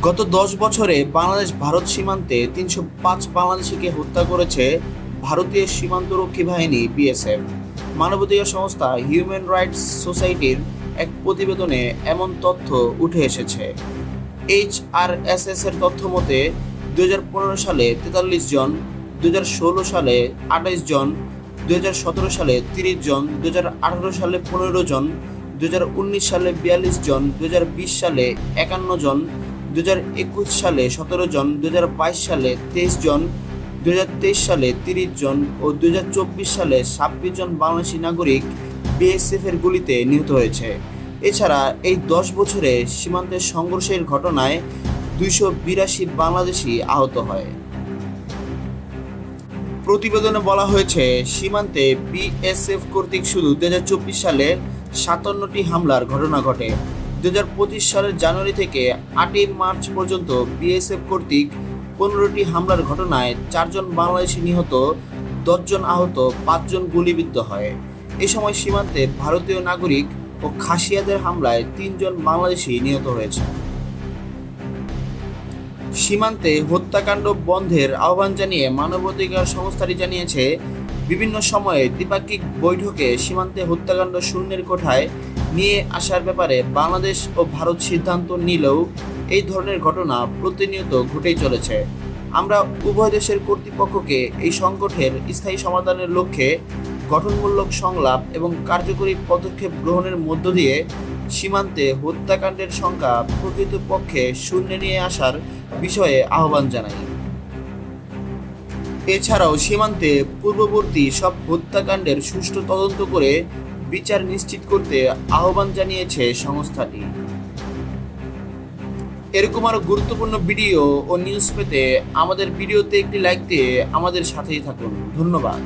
গত ১০ বছরে বাংলাদেশ ভারত সীমান্তে ৩০৫ বাংলাদেশিকে হত্যা করেছে ভারতীয় সীমান্তরক্ষী বাহিনী বিএসএফ। মানবাধিকার সংস্থা হিউম্যান রাইটস সোসাইটির এক প্রতিবেদনে এমন তথ্য উঠে এসেছে। HRSS এর তথ্য মতে ২০১৫ সালে ৪৩ জন, ২০১৬ সালে ২৮ জন, ২০১৭ সালে ৩০ জন, ২০১৮ সালে ১৫ জন, ২০১৯ সালে ৪২ জন, ২০২০ সালে ৫১ জন, ২০২১ সালে ১৭ জন, ২০২২ সালে ২৩ জন, ২০২৩ সালে ৩০ জন ও ২০২৪ সালে ২৬ জন বাংলাদেশি নাগরিক বিএসএফ এর গুলিতে নিহত হয়েছে। এছাড়া এই ১০ বছরে সীমান্তের সংঘর্ষের ঘটনায় ২৮২ বাংলাদেশি আহত হয়। প্রতিবেদনে বলা হয়েছে, সীমান্তে বিএসএফ কর্তৃক শুধু ২০২৪ সালে ৫৭টি হামলার ঘটনা ঘটে। ২০২৫ সালের জানুয়ারি থেকে ৮ই মার্চ পর্যন্ত বিএসএফ কর্তৃক ১৫টি হামলার ঘটনায় ৪ জন বাংলাদেশি নিহত, ১০ জন আহত, ৫ জন গুলিবিদ্ধ হয়। এ সময় সীমান্তে ভারতীয় নাগরিক ও খাসিয়াদের হামলায় ৩ জন বাংলাদেশি নিহত হয়েছে। সীমান্তে হত্যাকাণ্ড বন্ধের আহ্বান জানিয়ে মানবাধিকার সংস্থাটি জানিয়েছে, বিভিন্ন সময়ে দ্বিপাক্ষিক বৈঠকে সীমান্তে হত্যাকাণ্ড শূন্যের কোঠায় নিয়ে আসার ব্যাপারে বাংলাদেশ ও ভারত সিদ্ধান্ত নিলেও এই ধরনের ঘটনা প্রতিনিয়ত ঘটেই চলেছে। আমরা উভয় দেশের কর্তৃপক্ষকে এই সংকটের স্থায়ী সমাধানের লক্ষ্যে গঠনমূলক সংলাপ এবং কার্যকরী পদক্ষেপ গ্রহণের মধ্য দিয়ে সীমান্তে হত্যাকাণ্ডের সংখ্যা প্রকৃতপক্ষে শূন্যে নিয়ে আসার বিষয়ে আহ্বান জানাই। এছাড়াও সীমান্তে পূর্ববর্তী সব হত্যাকাণ্ডের সুষ্ঠু তদন্ত করে বিচার নিশ্চিত করতে আহ্বান জানিয়েছে সংস্থাটি। এরকম আরো গুরুত্বপূর্ণ ভিডিও ও নিউজ পেতে আমাদের ভিডিওতে একটি লাইক দিয়ে আমাদের সাথেই থাকুন। ধন্যবাদ।